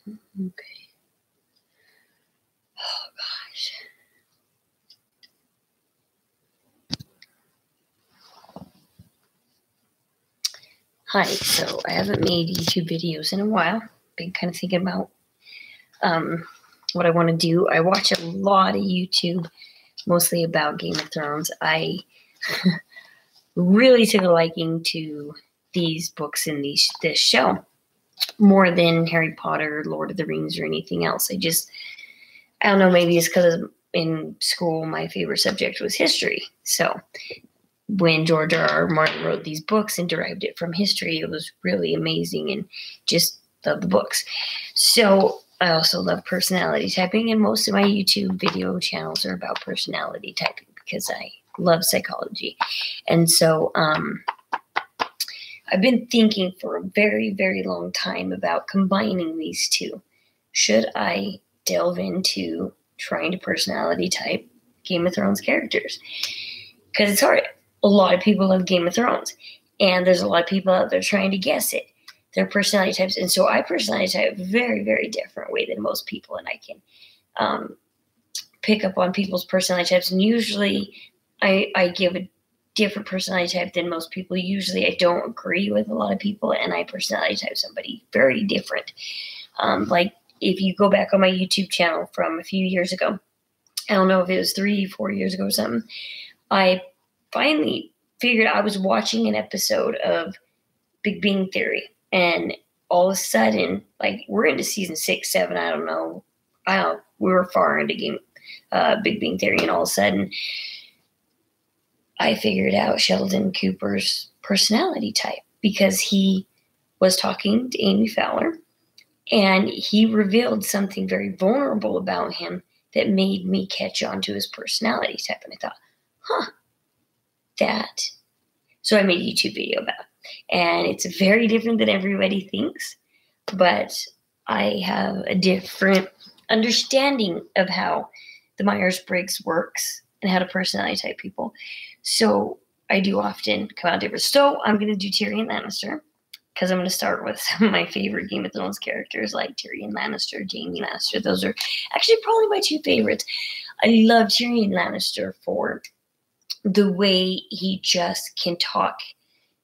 Okay. Oh, gosh. Hi, so I haven't made YouTube videos in a while. Been kind of thinking about what I want to do. I watch a lot of YouTube, mostly about Game of Thrones. I really took a liking to these books and this show more than Harry Potter, Lord of the Rings, or anything else. I don't know, maybe it's because in school my favorite subject was history. So when George R.R. Martin wrote these books and derived it from history, it was really amazing and just love the books. So I also love personality typing, and most of my YouTube video channels are about personality typing because I love psychology. And so I've been thinking for a very, very long time about combining these two. Should I delve into trying to personality type Game of Thrones characters? Because it's hard. A lot of people love Game of Thrones, and there's a lot of people out there trying to guess it, their personality types. And so I personality type a very, very different way than most people, and I can pick up on people's personality types. And usually I give a different personality type than most people. Usually I don't agree with a lot of people, and I personality type somebody very different. Like if you go back on my YouTube channel from a few years ago, I don't know if it was 3-4 years ago or something, I finally figured I was watching an episode of Big Bang Theory, and all of a sudden, like we're into season 6, 7, I don't know. We were far into Big Bang Theory, and all of a sudden I figured out Sheldon Cooper's personality type because he was talking to Amy Fowler, and he revealed something very vulnerable about him that made me catch on to his personality type. And I thought, so I made a YouTube video about it. And it's very different than everybody thinks, but I have a different understanding of how the Myers-Briggs works and how to personality type people. So I do often come out different. So I'm going to do Tyrion Lannister, because I'm going to start with some of my favorite Game of Thrones characters like Tyrion Lannister, Jaime Lannister. Those are actually probably my two favorites. I love Tyrion Lannister for the way he just can talk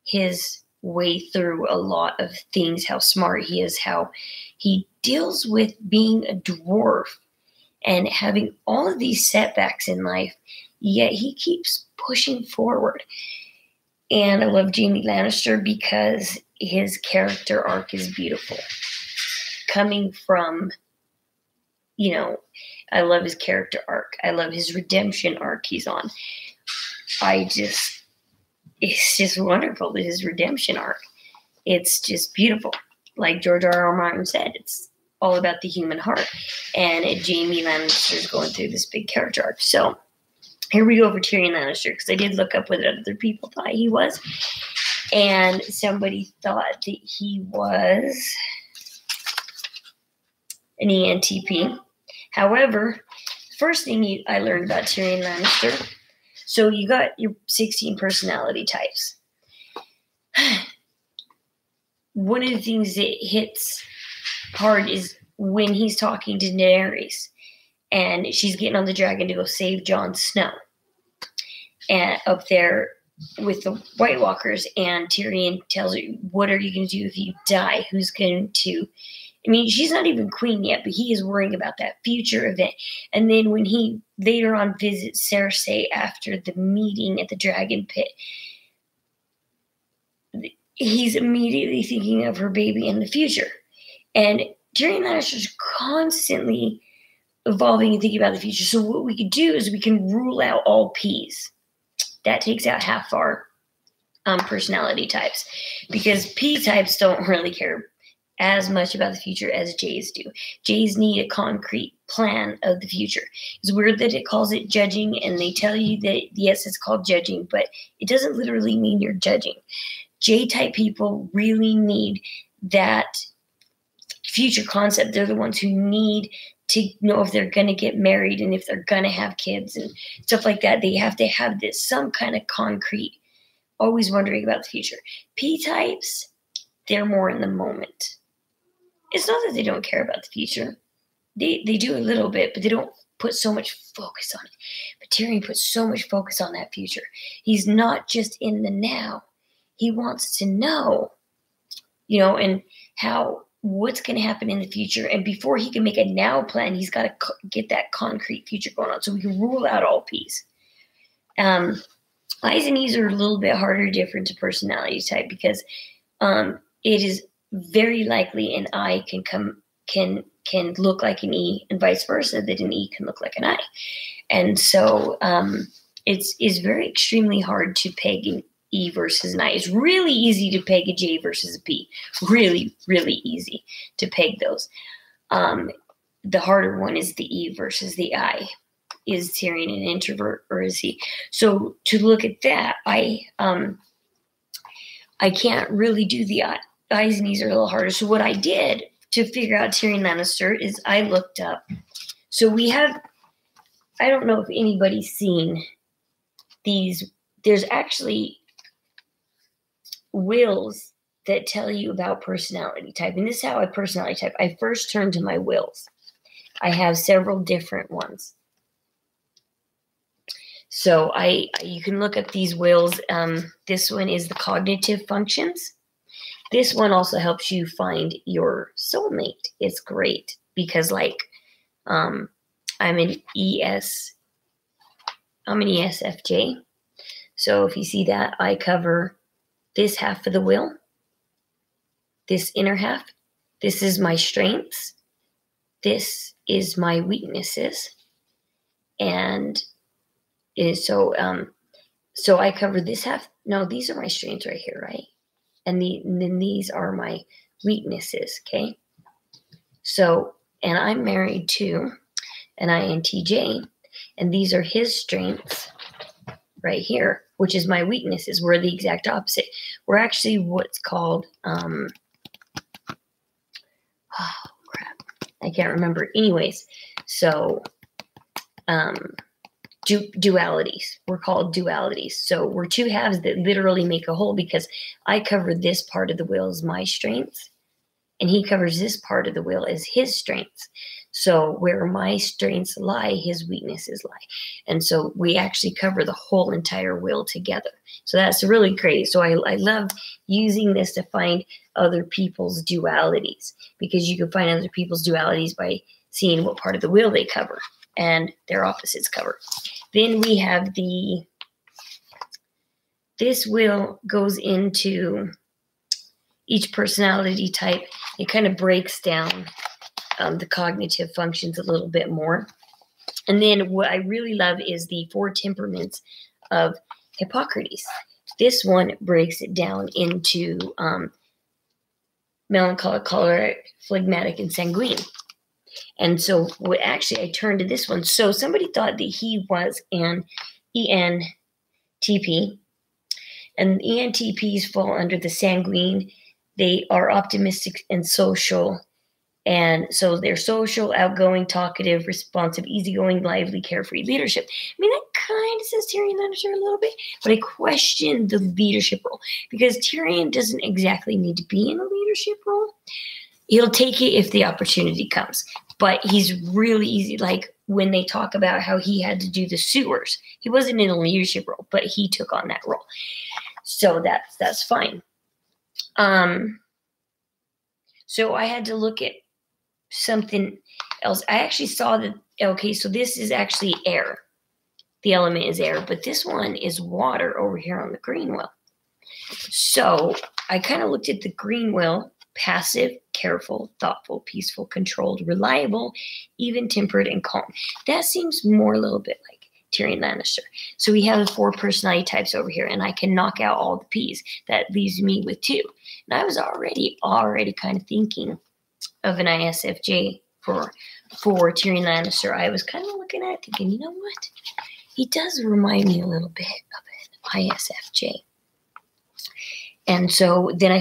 his way through a lot of things, how smart he is, how he deals with being a dwarf and having all of these setbacks in life, yet he keeps pushing forward. And I love Jaime Lannister because his character arc is beautiful. Coming from, I love his character arc. I love his redemption arc he's on. It's just wonderful, his redemption arc. It's just beautiful. Like George R.R. Martin said, it's all about the human heart. And Jaime Lannister is going through this big character arc. So here we go for Tyrion Lannister, because I did look up what other people thought he was. And somebody thought that he was an ENTP. However, first thing I learned about Tyrion Lannister, so you got your 16 personality types. One of the things that hits hard is when he's talking to Daenerys, and she's getting on the dragon to go save Jon Snow, and up there with the White Walkers, and Tyrion tells her, what are you going to do if you die? Who's going to... I mean, she's not even queen yet, but he is worrying about that future event. And then when he later on visits Cersei after the meeting at the Dragon Pit, he's immediately thinking of her baby in the future. And Tyrion Lannister is constantly evolving and thinking about the future. So what we could do is we can rule out all P's. That takes out half our personality types, because P types don't really care as much about the future as J's do. J's need a concrete plan of the future. It's weird that it calls it judging, and they tell you that, yes, it's called judging, but it doesn't literally mean you're judging. J-type people really need that future concept. They're the ones who need to know if they're going to get married and if they're going to have kids and stuff like that. They have to have this, some kind of concrete, always wondering about the future. P-types, they're more in the moment. it's not that they don't care about the future. They do a little bit, but they don't put so much focus on it. But Tyrion puts so much focus on that future. He's not just in the now. He wants to know, and what's going to happen in the future. And before he can make a now plan, he's got to get that concrete future going on so we can rule out all P's. I's and E's are a little bit harder, different to personality type because it is very likely an I can look like an E and vice versa, that an E can look like an I. And so it's very extremely hard to peg an E versus an I. It's really easy to peg a J versus a P. Really, really easy to peg those. The harder one is the E versus the I. Is Tyrion an introvert or is he? So to look at that, I can't really do the I's and E's are a little harder. So what I did to figure out Tyrion Lannister is I looked up. So we have, I don't know if anybody's seen these. There's actually wills that tell you about personality type. And this is how I personality type. I first turn to my wills. I have several different ones. So you can look at these wills. This one is the cognitive functions. This one also helps you find your soulmate. It's great because I'm an ESFJ. So if you see that, I cover this half of the will, this inner half. This is my strengths. This is my weaknesses. And so I cover this half. No, these are my strengths right here, right? And then these are my weaknesses, okay? So, and I'm married to an INTJ, and these are his strengths right here, which is my weaknesses. We're the exact opposite. We're actually what's called, oh, crap. I can't remember. Anyways, so, dualities. We're called dualities. So we're two halves that literally make a whole because I cover this part of the will as my strengths and he covers this part of the will as his strengths. So where my strengths lie, his weaknesses lie. And so we actually cover the whole entire will together. So that's really great. So I love using this to find other people's dualities because you can find other people's dualities by seeing what part of the will they cover and their opposites cover. Then we have this will goes into each personality type. It kind of breaks down the cognitive functions a little bit more. And then what I really love is the 4 temperaments of Hippocrates. This one breaks it down into melancholic, choleric, phlegmatic, and sanguine. And so actually I turned to this one. So somebody thought that he was an ENTP. And ENTPs fall under the sanguine. They are optimistic and social. And so they're social, outgoing, talkative, responsive, easygoing, lively, carefree leadership. I mean, that kind of says Tyrion Lannister a little bit, but I question the leadership role because Tyrion doesn't exactly need to be in a leadership role. He'll take it if the opportunity comes, but he's really easy. Like when they talk about how he had to do the sewers, he wasn't in a leadership role, but he took on that role. So that's fine. So I had to look at something else. I actually saw that, okay, so this is actually air. The element is air, but this one is water over here on the green wheel. So I kind of looked at the green wheel: passive, careful, thoughtful, peaceful, controlled, reliable, even-tempered, and calm. That seems more a little bit like Tyrion Lannister. So we have the 4 personality types over here, and I can knock out all the P's. That leaves me with 2. And I was already kind of thinking of an ISFJ for Tyrion Lannister. I was kind of looking at it thinking, you know what? He does remind me a little bit of an ISFJ. And so then I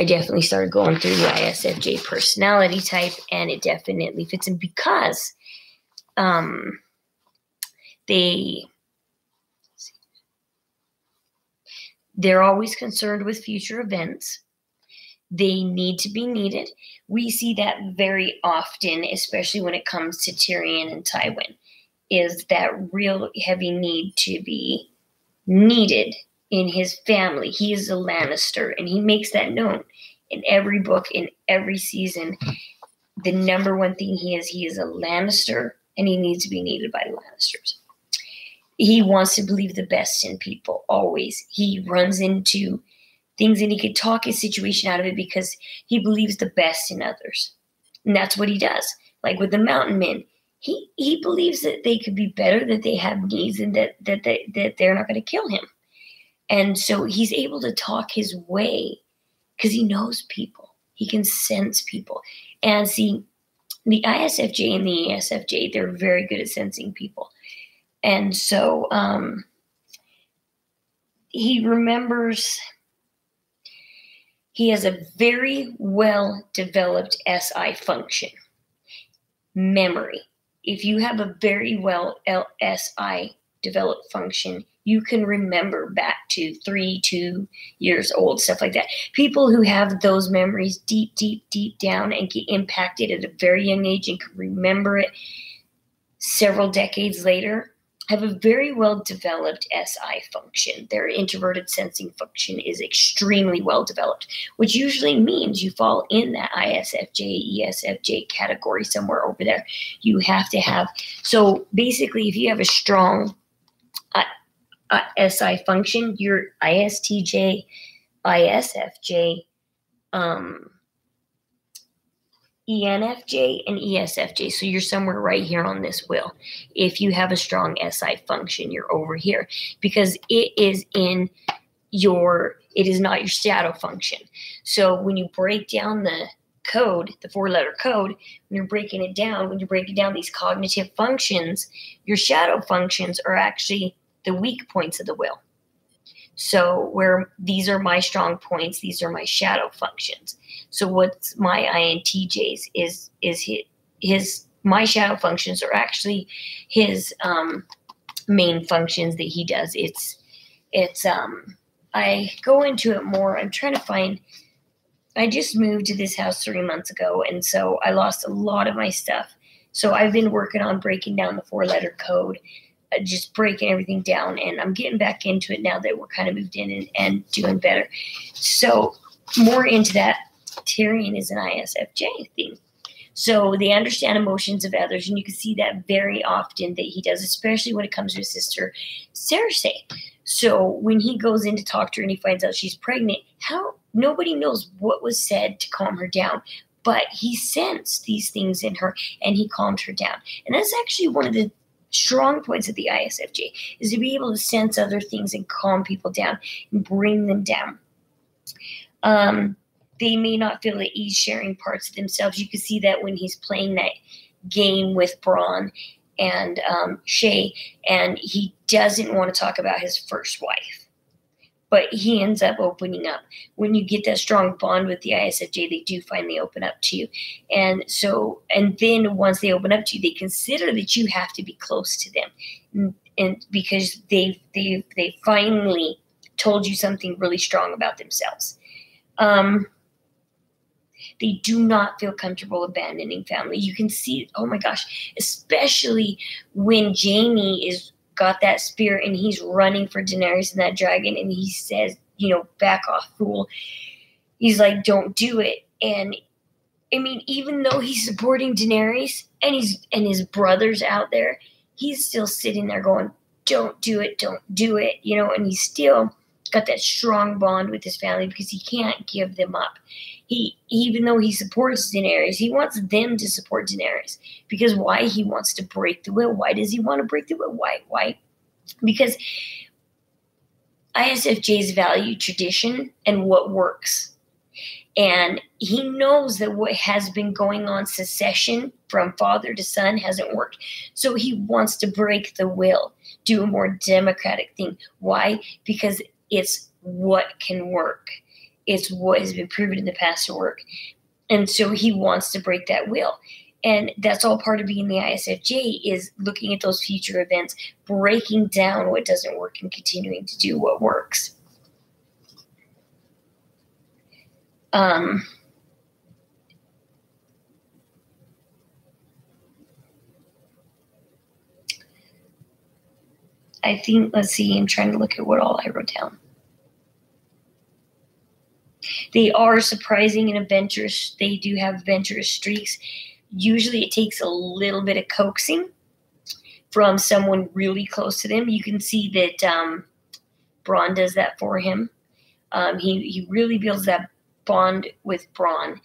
definitely started going through the ISFJ personality type, and it definitely fits in because they're always concerned with future events. They need to be needed. We see that very often, especially when it comes to Tyrion and Tywin, is that real heavy need to be needed in his family. He is a Lannister, and he makes that known in every book, in every season. The number one thing he is a Lannister, and he needs to be needed by the Lannisters. He wants to believe the best in people, always. He runs into things and he could talk his situation out of it because he believes the best in others. And that's what he does. Like with the Mountain Men, he believes that they could be better, that they have needs, and that they're not going to kill him. And so he's able to talk his way because he knows people. He can sense people. And see, the ISFJ and the ESFJ, they're very good at sensing people. And so he remembers, he has a very well-developed SI function. Memory. If you have a very well SI developed function, you can remember back to 2 years old, stuff like that. People who have those memories deep, deep, deep down and get impacted at a very young age and can remember it several decades later have a very well-developed SI function. Their introverted sensing function is extremely well-developed, which usually means you fall in that ISFJ, ESFJ category somewhere over there. You have to have, so basically if you have a strong SI function, your ISTJ, ISFJ, ENFJ, and ESFJ. So you're somewhere right here on this wheel. If you have a strong SI function, you're over here because it is in it is not your shadow function. So when you break down the code, the 4-letter code, when you're breaking it down, these cognitive functions, your shadow functions are actually the weak points of the wheel. So where these are my strong points, these are my shadow functions. So what's my INTJs is his my shadow functions are actually his main functions that he does. It's I go into it more. I'm trying to find. I just moved to this house 3 months ago, and so I lost a lot of my stuff. So I've been working on breaking down the 4-letter code, just breaking everything down, and I'm getting back into it now that we're kind of moved in and doing better. So more into that. Tyrion is an ISFJ thing. So they understand emotions of others, and you can see that very often that he does, especially when it comes to his sister, Cersei. So when he goes in to talk to her and he finds out she's pregnant, nobody knows what was said to calm her down, but he sensed these things in her and he calmed her down. And that's actually one of the strong points of the ISFJ, is to be able to sense other things and calm people down and bring them down. They may not feel at ease sharing parts of themselves. You can see that when he's playing that game with Bronn and Shay, and he doesn't want to talk about his first wife, but he ends up opening up. When you get that strong bond with the ISFJ, they do finally open up to you. And then once they open up to you, they consider that you have to be close to them, and because they finally told you something really strong about themselves. They do not feel comfortable abandoning family. You can see, oh my gosh, especially when Jaime got that spear and he's running for Daenerys and that dragon, and he says, back off, fool. He's like, don't do it. And I mean, even though he's supporting Daenerys and his brother's out there, he's still sitting there going, don't do it, and he's still got that strong bond with his family because he can't give them up. Even though he supports Daenerys, he wants them to support Daenerys. Because why? He wants to break the will. Why does he want to break the will? Why? Because ISFJs value tradition and what works. And he knows that what has been going on, secession from father to son, hasn't worked. So he wants to break the will, do a more democratic thing. Why? Because it's what can work. It's what has been proven in the past to work. And so he wants to break that will. And that's all part of being the ISFJ, is looking at those future events, breaking down what doesn't work and continuing to do what works. I think, let's see, I'm trying to look at what all I wrote down. They are surprising and adventurous. They do have adventurous streaks. Usually it takes a little bit of coaxing from someone really close to them. You can see that Bronn does that for him. He really builds that bond with Bronn,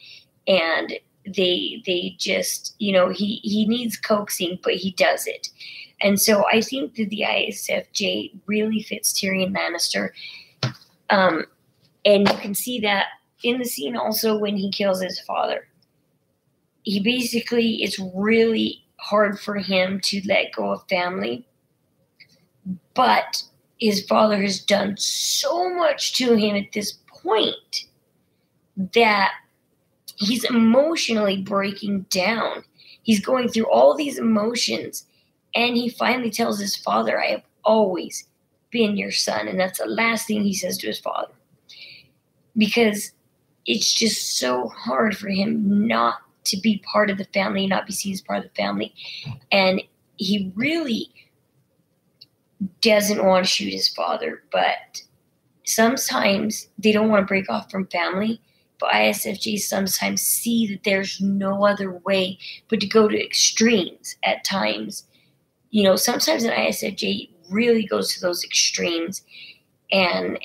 and they just, he needs coaxing, but he does it. And so I think that the ISFJ really fits Tyrion Lannister. And you can see that in the scene also when he kills his father. He basically, it's really hard for him to let go of family. But his father has done so much to him at this point that he's emotionally breaking down. He's going through all these emotions, and he finally tells his father, I have always been your son. And that's the last thing he says to his father. Because it's just so hard for him not to be part of the family, not be seen as part of the family. And he really doesn't want to shoot his father, but sometimes they don't want to break off from family. But ISFJs sometimes see that there's no other way but to go to extremes at times. Sometimes an ISFJ really goes to those extremes and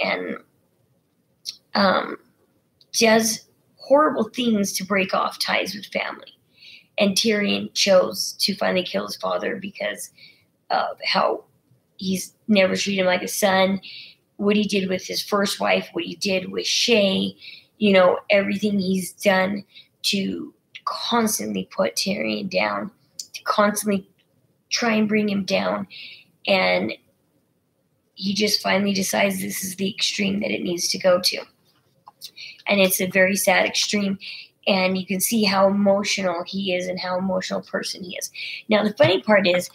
does horrible things to break off ties with family. And Tyrion chose to finally kill his father because of how he's never treated him like a son, what he did with his first wife, what he did with Shay, everything he's done to constantly put Tyrion down, to constantly try and bring him down. And he just finally decides this is the extreme that it needs to go to. And it's a very sad extreme. And you can see how emotional he is and how emotional person he is. Now, the funny part is,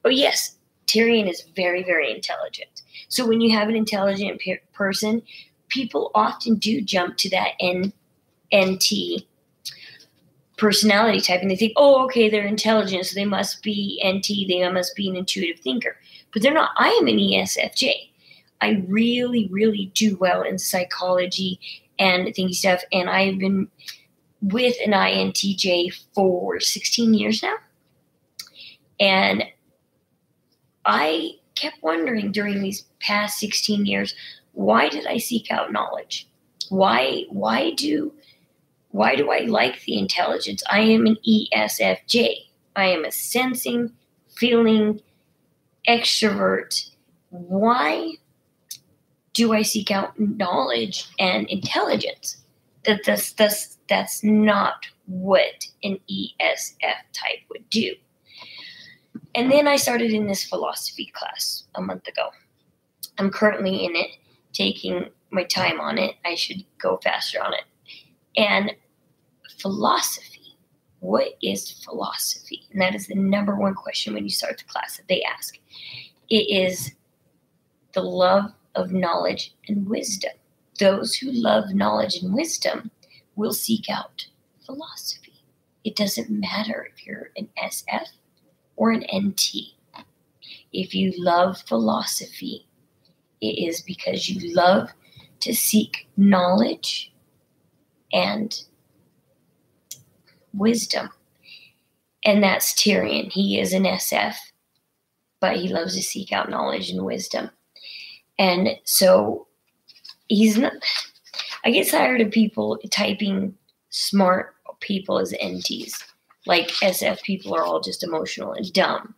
oh yes, Tyrion is very, very intelligent. So when you have an intelligent person, people often do jump to that NT personality type. And they think, oh, okay, they're intelligent, so they must be NT, they must be an intuitive thinker. But they're not. I am an ESFJ. I really, really do well in psychology and thinking stuff. And I've been with an INTJ for 16 years now. And I kept wondering during these past 16 years, why did I seek out knowledge? Why do I like the intelligence? I am an ESFJ. I am a sensing, feeling extrovert. Why do I seek out knowledge and intelligence? That's not what an ESF type would do. And then I started in this philosophy class a month ago. I'm currently in it, taking my time on it. I should go faster on it. And philosophy, what is philosophy? And that is the number one question when you start the class that they ask. It is the love of knowledge and wisdom. Those who love knowledge and wisdom will seek out philosophy. It doesn't matter if you're an SF or an NT. If you love philosophy, it is because you love to seek knowledge and wisdom. And that's Tyrion. He is an SF, but he loves to seek out knowledge and wisdom. And so he's not, I get tired of people typing smart people as NTs. Like SF people are all just emotional and dumb.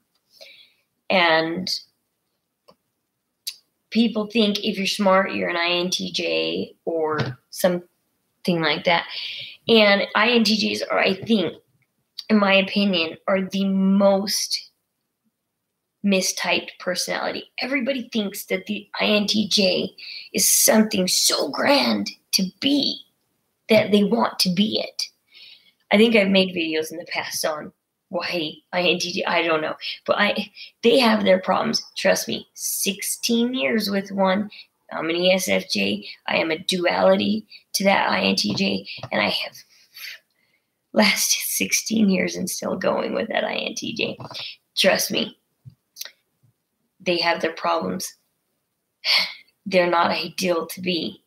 And people think if you're smart, you're an INTJ or something like that. And INTJs are, I think, in my opinion, are the most mistyped personality. Everybody thinks that the INTJ is something so grand to be that they want to be it. I think I've made videos in the past on why INTJ, I don't know. But they have their problems. Trust me, 16 years with one, I'm an ESFJ. I am a duality to that INTJ, and I have lasted 16 years and still going with that INTJ. Trust me, they have their problems. They're not ideal to be.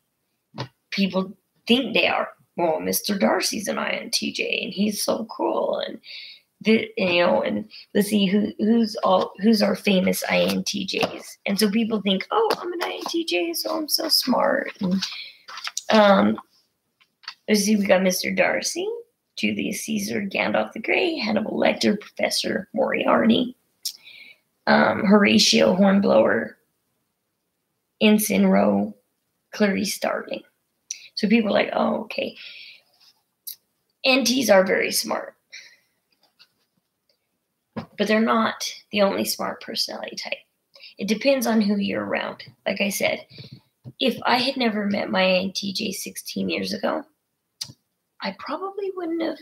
People think they are. Well, Mr. Darcy's an INTJ, and he's so cool, and and let's see who's our famous INTJs. And so people think, oh, I'm an INTJ, so I'm so smart. And let's see, we got Mr. Darcy, Julius Caesar, Gandalf the Grey, Hannibal Lecter, Professor Moriarty, Horatio Hornblower, Ensign Rowe, Clarice Starling. So people are like, oh, okay. NTs are very smart. But they're not the only smart personality type. It depends on who you're around. Like I said, if I had never met my INTJ 16 years ago, I probably wouldn't have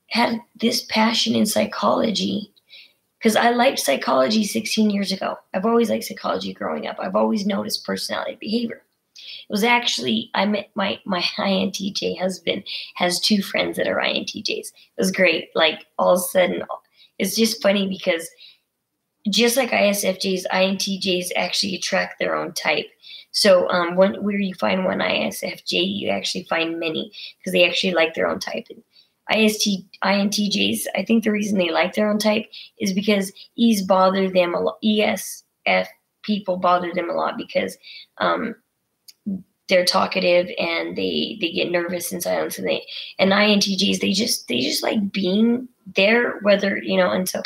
had this passion in psychology, because I liked psychology 16 years ago. I've always liked psychology growing up. I've always noticed personality behavior. It was actually, I met my INTJ husband has 2 friends that are INTJs. It was great. Like, all of a sudden, it's just funny because just like ISFJs, INTJs actually attract their own type. So where you find one ISFJ, you actually find many because they actually like their own type. And INTJs, I think the reason they like their own type is because ES bother them a lot. ESF people bother them a lot because they're talkative and they get nervous in silence, and INTJs, they just like being there, whether, and so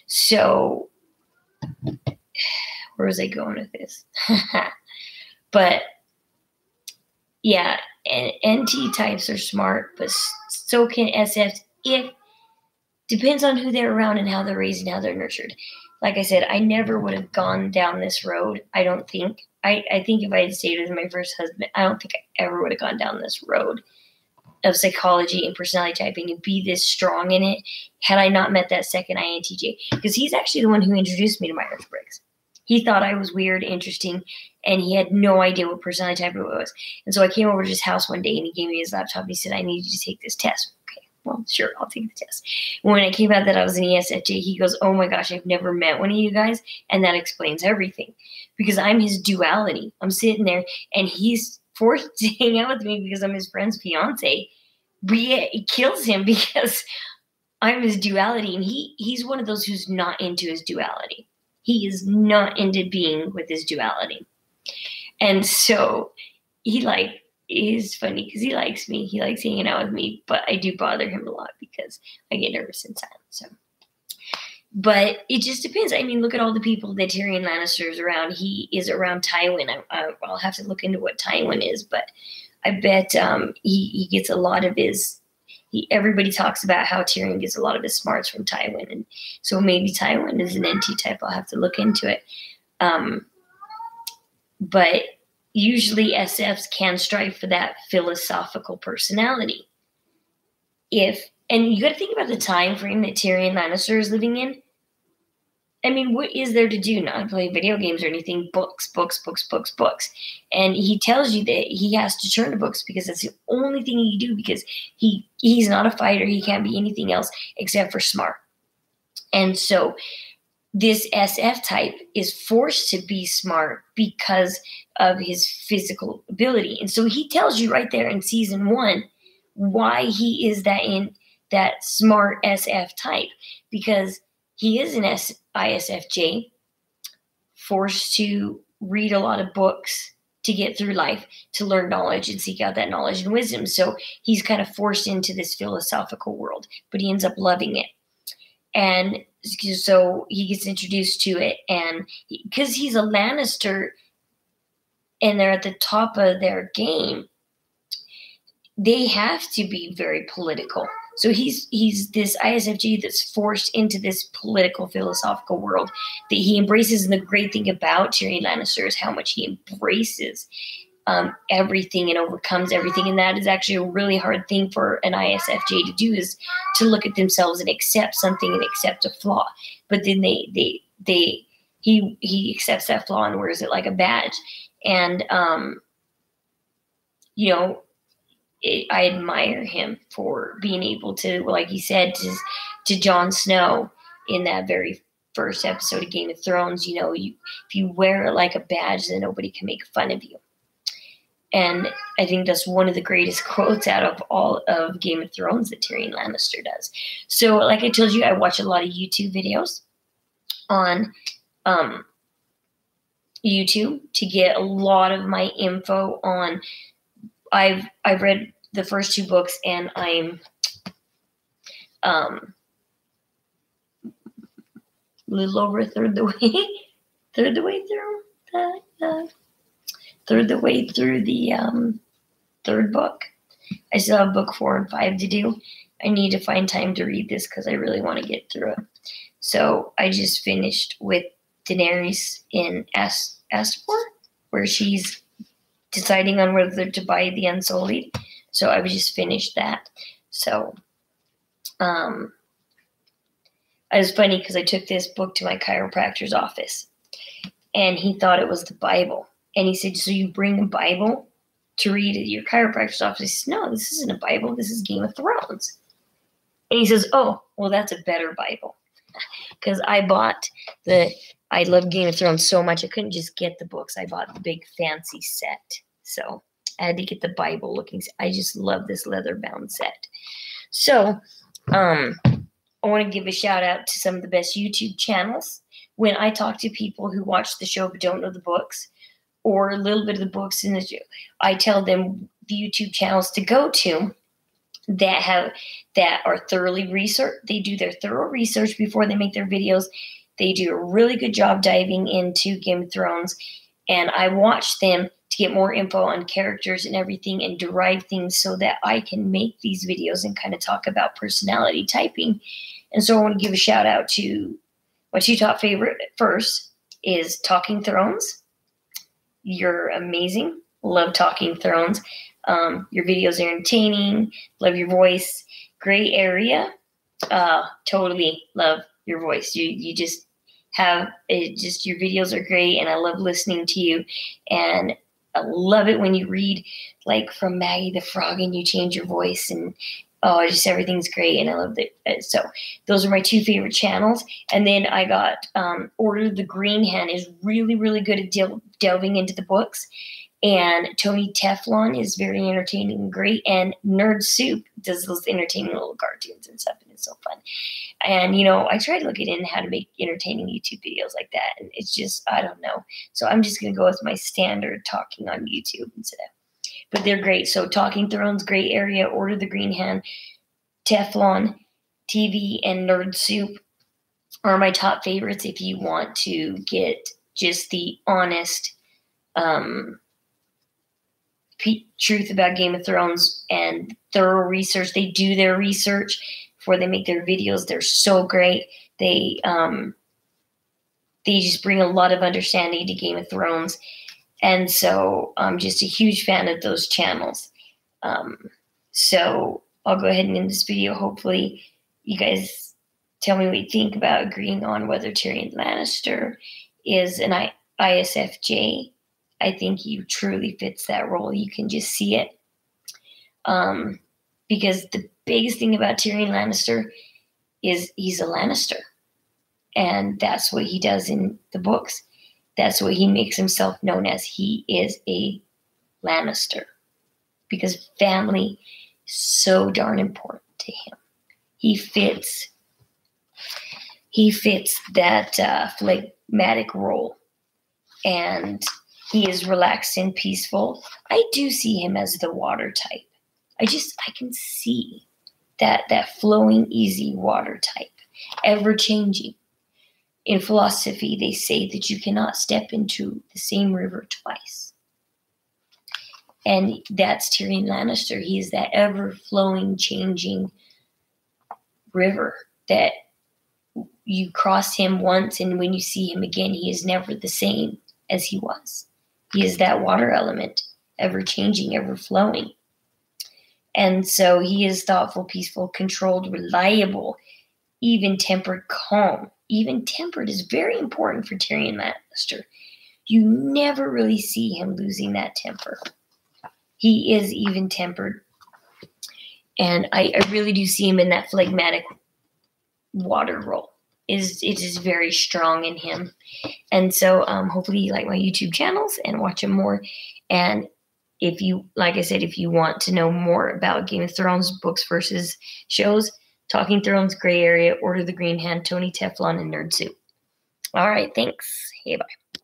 so where was I going with this? But yeah, NT types are smart, but so can SFs. It depends on who they're around and how they're raised and how they're nurtured. Like I said, I never would have gone down this road. I don't think. I think if I had stayed with my first husband, I don't think I ever would have gone down this road of psychology and personality typing and be this strong in it had I not met that second INTJ. Because he's actually the one who introduced me to Myers-Briggs. He thought I was weird, interesting, and he had no idea what personality type it was. And so I came over to his house one day, and he gave me his laptop, and he said, I need you to take this test. Okay, well, sure, I'll take the test. When I came out that I was an ESFJ, he goes, oh my gosh, I've never met one of you guys, and that explains everything. Because I'm his duality. I'm sitting there, and he's forced to hang out with me because I'm his friend's fiance. It kills him because I'm his duality, and he's one of those who's not into his duality. He is not into being with his duality. And so he's funny because he likes me. He likes hanging out with me, but I do bother him a lot because I get nervous in silence. So, but it just depends. I mean, look at all the people that Tyrion Lannister is around. He is around Tywin. I'll have to look into what Tywin is, but I bet he gets a lot of his. Everybody talks about how Tyrion gets a lot of his smarts from Tywin, and so maybe Tywin is an NT type. I'll have to look into it. But usually SFs can strive for that philosophical personality. And you got to think about the time frame that Tyrion Lannister is living in. I mean, what is there to do? Not play video games or anything. Books. And he tells you that he has to turn to books because that's the only thing he can do, because he's not a fighter. He can't be anything else except for smart. And so this SF type is forced to be smart because of his physical ability. And so he tells you right there in season 1 why he is that smart SF type, because he is an ISFJ, forced to read a lot of books to get through life, to learn knowledge and seek out that knowledge and wisdom. So he's kind of forced into this philosophical world, but he ends up loving it. And so he gets introduced to it, and because he's a Lannister and they're at the top of their game, they have to be very political. So he's this ISFJ that's forced into this political, philosophical world that he embraces. And the great thing about Tyrion Lannister is how much he embraces everything and overcomes everything. And that is actually a really hard thing for an ISFJ to do, is to look at themselves and accept something and accept a flaw. but then he accepts that flaw and wears it like a badge. And you know, I admire him for being able to, like he said to Jon Snow in that very first episode of Game of Thrones, you know, if you wear it like a badge, then nobody can make fun of you. And I think that's one of the greatest quotes out of all of Game of Thrones that Tyrion Lannister does. So, like I told you, I watch a lot of YouTube videos on YouTube to get a lot of my info on. I've read the first 2 books, and I'm a little over a third the way through the third book. I still have book 4 and 5 to do. I need to find time to read this because I really want to get through it. So I just finished with Daenerys in Astapor, where she's deciding on whether to buy the Unsullied. So I just finished that. So it was funny because I took this book to my chiropractor's office, and he thought it was the Bible. And he said, "So you bring a Bible to read at your chiropractor's office?" I said, "No, this isn't a Bible. This is Game of Thrones." And he says, "Oh, well, that's a better Bible." Because I love Game of Thrones so much, I couldn't just get the books. I bought the big fancy set. So I had to get the Bible looking. I just love this leather bound set. So I want to give a shout out to some of the best YouTube channels. When I talk to people who watch the show but don't know the books, or a little bit of the books in the show, I tell them the YouTube channels to go to that are thoroughly researched. They do their thorough research before they make their videos. They do a really good job diving into Game of Thrones, and I watch them to get more info on characters and everything and derive things so that I can make these videos and kind of talk about personality typing. And so I want to give a shout out to my 2 top favorite. First is Talking Thrones. You're amazing. Love Talking Thrones. Your videos are entertaining. Love your voice. Gray Area. Totally love your voice. You just have it. Just your videos are great, and I love listening to you. And I love it when you read like from Maggie the Frog and you change your voice, and just everything's great. And I love that. So those are my 2 favorite channels. And then I got Order the Green Hand is really, really good at delving into the books. And Tony Teflon is very entertaining and great. And Nerd Soup does those entertaining little cartoons and stuff, and it's so fun. And, I try to look at how to make entertaining YouTube videos like that. And it's just, I don't know. So I'm just going to go with my standard talking on YouTube instead. But they're great. So Talking Thrones, Gray Area, Order the Green Hand, Teflon TV, and Nerd Soup are my top favorites if you want to get just the honest truth about Game of Thrones and thorough research. They do their research before they make their videos. They're so great. They just bring a lot of understanding to Game of Thrones. And so I'm just a huge fan of those channels. So I'll go ahead and end this video. Hopefully you guys tell me what you think about agreeing on whether Tyrion Lannister is an ISFJ. I think he truly fits that role. You can just see it. Because the biggest thing about Tyrion Lannister is he's a Lannister. And that's what he does in the books. That's what he makes himself known as. He is a Lannister. Because family is so darn important to him. He fits that phlegmatic role. And he is relaxed and peaceful. I do see him as the water type. I can see that flowing, easy water type, ever changing. In philosophy, they say that you cannot step into the same river twice. And that's Tyrion Lannister. He is that ever-flowing, changing river that you cross him once, and when you see him again, he is never the same as he was. He is that water element, ever-changing, ever-flowing. And so he is thoughtful, peaceful, controlled, reliable, even-tempered, calm. even-tempered is very important for Tyrion Lannister. You never really see him losing that temper. He is even-tempered. And I really do see him in that phlegmatic water role. It is very strong in him. And so hopefully you like my YouTube channels and watch them more. And if you, like I said, if you want to know more about Game of Thrones books versus shows, Talking Thrones, Gray Area, Order of the Green Hand, Tony Teflon, and Nerd Soup. All right, thanks. Hey, bye.